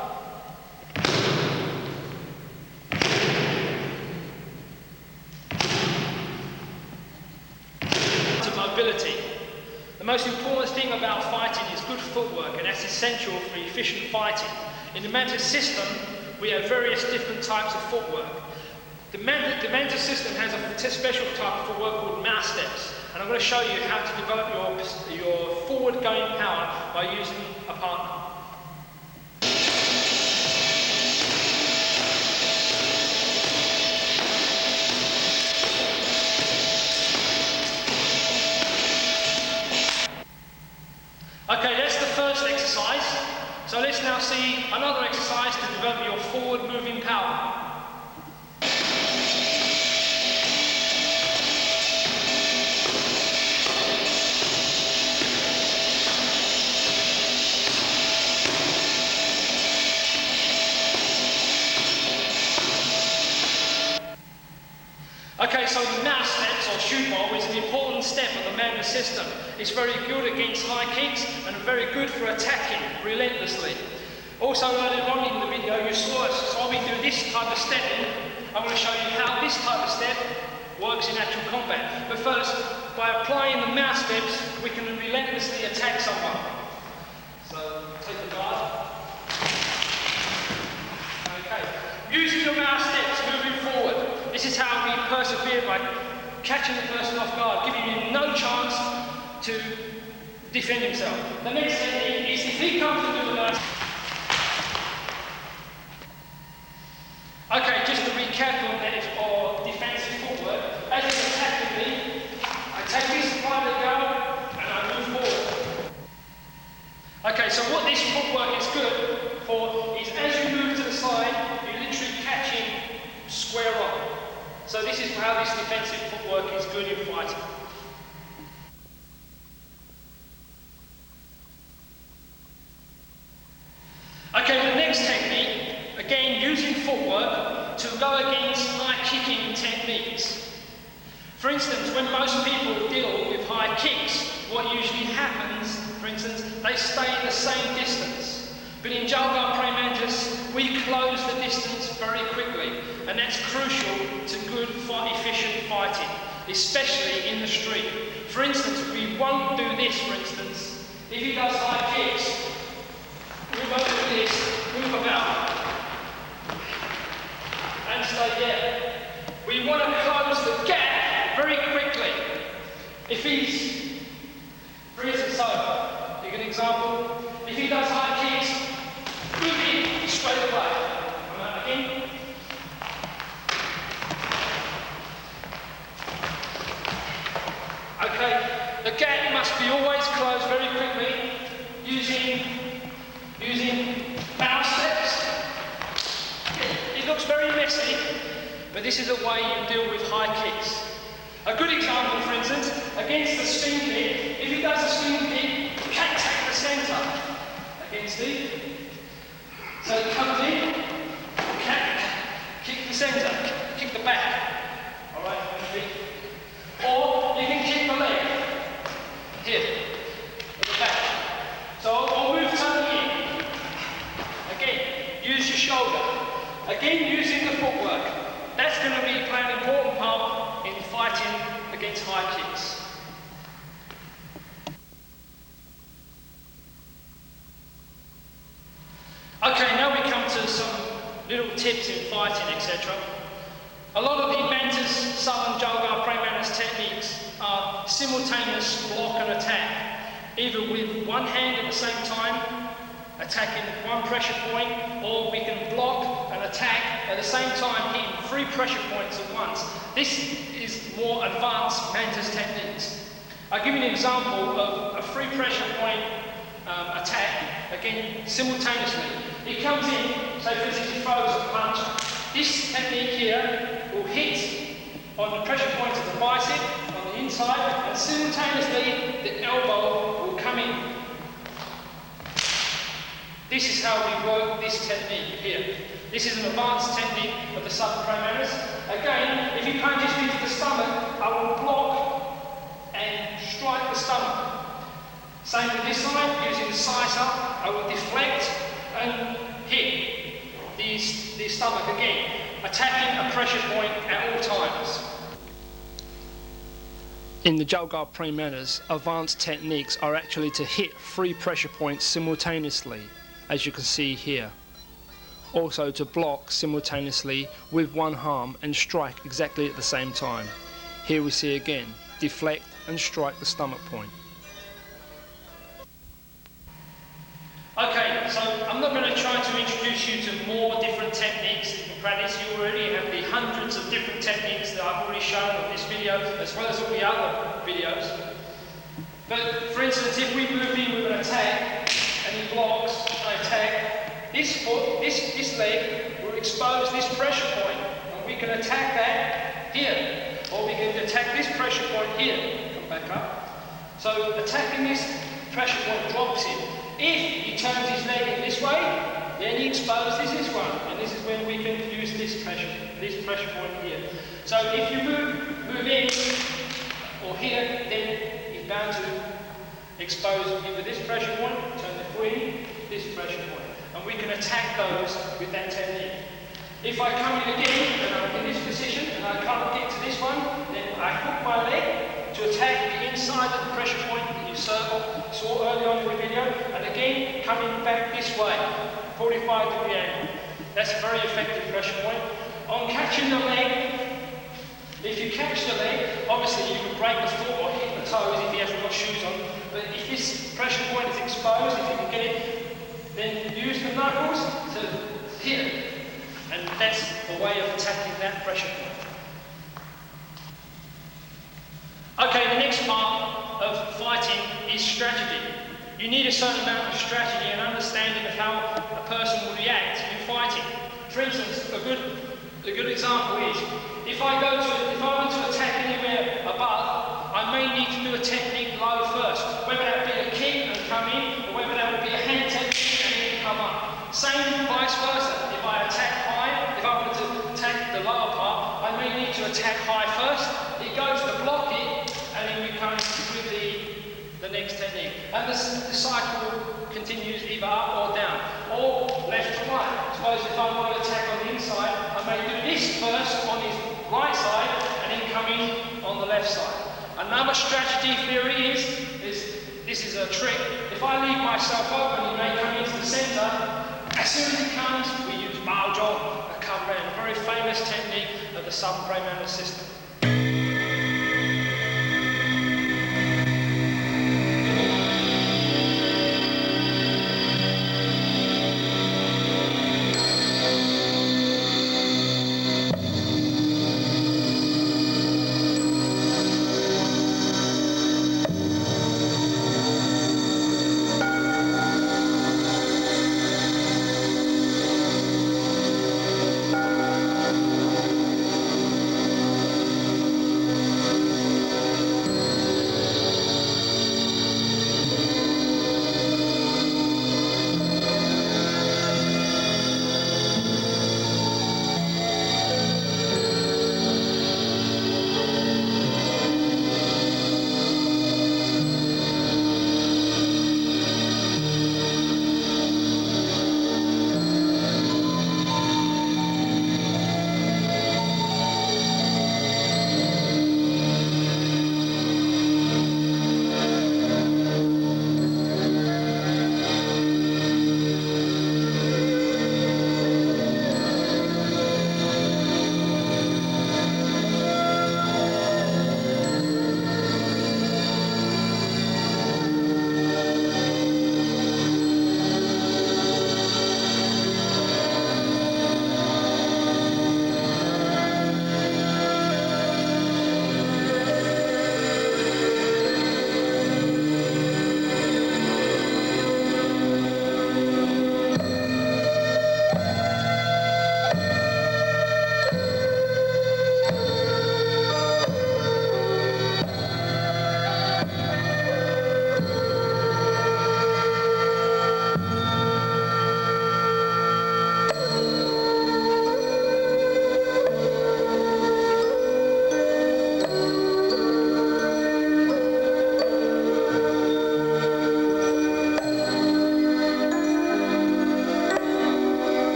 A: Mobility. The most important thing about fighting is good footwork, and that's essential for efficient fighting. In the Mantis system, we have various different types of footwork. The Mantis system has a special type of footwork called mouse steps, and I'm going to show you how to develop your forward-going power by using a partner. Okay, that's the first exercise. So let's now see another exercise to develop your forward moving power. Okay, so the mouse steps or shoot ball is an important step of the Mana system. It's very good against high kicks and very good for attacking relentlessly. Also earlier on in the video you saw me do this type of stepping. I'm going to show you how this type of step works in actual combat. But first, by applying the mouse steps, we can relentlessly attack someone. So take the guard. Okay, using your mouse steps, moving forward. This is how we persevere by catching the person off guard, giving him no chance to defend himself. The next technique is if he comes to do the mouse. Okay, just to recap on that or defensive footwork, as he's attacking me, I take this part of the go and I move forward. Okay, so what this footwork is good for is as you move to the side, you're literally catching square on. So this is how this defensive footwork is good in fighting. Okay, the next technique, again using footwork to go against high kicking techniques. For instance, when most people deal with high kicks, what usually happens, for instance, they stay the same distance. But in Chou Gar praying mantis, we close the distance very quickly, and that's crucial to good, efficient fighting, especially in the street. For instance, we won't do this, for instance. If he does high kicks, we won't do this, move about, and stay there. We want to close the gap very quickly. If he's, for instance, so, give an example, if he does high kicks, move in straight away. Again. Okay, the gap must be always closed very quickly using bounce steps. It looks very messy, but this is a way you deal with high kicks. A good example, for instance, against the spin kick, if he does a spin kick, you can't take the centre against it. So it comes in, kick the centre, kick the back. Alright, or you can kick the leg. Here, at the back. So I'll move totally in. Again, use your shoulder. Again, using the footwork. That's going to be playing an important part in fighting against high kicks. Okay, now we come to some little tips in fighting, etc. A lot of the mantis, southern Chou Gar praying mantis techniques are simultaneous block and attack, either with one hand at the same time, attacking one pressure point, or we can block and attack at the same time, hitting 3 pressure points at once. This is more advanced mantis techniques. I'll give you an example of a 3 pressure point attack, again, simultaneously. He comes in, say for instance he throws a punch. This technique here will hit on the pressure points of the bicep, on the inside, and simultaneously the elbow will come in. This is how we work this technique here. This is an advanced technique of the southern praying mantis. Again, if he punches me to the stomach, I will block and strike the stomach. Same with this side, using the sighter, I will deflect and hit the stomach again, attacking a pressure point at all times. In the Chou Gar praying mantis, advanced techniques are actually to hit 3 pressure points simultaneously, as you can see here. Also to block simultaneously with one arm and strike exactly at the same time. Here we see again, deflect and strike the stomach point. Okay, so I'm not going to try to introduce you to more different techniques that you can practice. You already have the hundreds of different techniques that I've already shown on this video, as well as all the other videos. But for instance, if we move in with an attack, and he blocks, I attack, this foot, this leg will expose this pressure point, and we can attack that here, or we can attack this pressure point here. Come back up. So attacking this pressure point drops him. If he turns his leg in this way, then he exposes this one, and this is when we can use this pressure point here. So if you move in, or here, then he's bound to expose either this pressure point, turn the foot in, this pressure point, and we can attack those with that technique. If I come in again, and I'm in this position, and I can't get to this one, then I hook my leg to attack the inside of the pressure point that you saw early on in the video, and again, coming back this way, 45-degree angle. That's a very effective pressure point. On catching the leg, if you catch the leg, obviously you can break the foot or hit the toes if he hasn't got shoes on, but if this pressure point is exposed, if you can get it, then use the knuckles to hit it. And that's a way of attacking that pressure point. Okay, the next part of fighting is strategy. You need a certain amount of strategy and understanding of how a person will react in fighting. For instance, a good example is, if I want to attack anywhere above, I may need to do a technique low first, whether that be a kick and come in, or whether that would be a hand technique and then come up. Same vice versa. If I attack high, if I want to attack the lower part, I may need to attack high first, he goes to block it, and then we come with the next technique. And the cycle continues either up or down, or left to right. Suppose if I want to attack on the inside, I may do this first on his right side, and then come in on the left side. Another strategy theory is this is a trick. If I leave myself open, he may come into the centre. As soon as he comes, we use Mao Zhong, a cover round, a very famous technique of the Southern Brain Management system.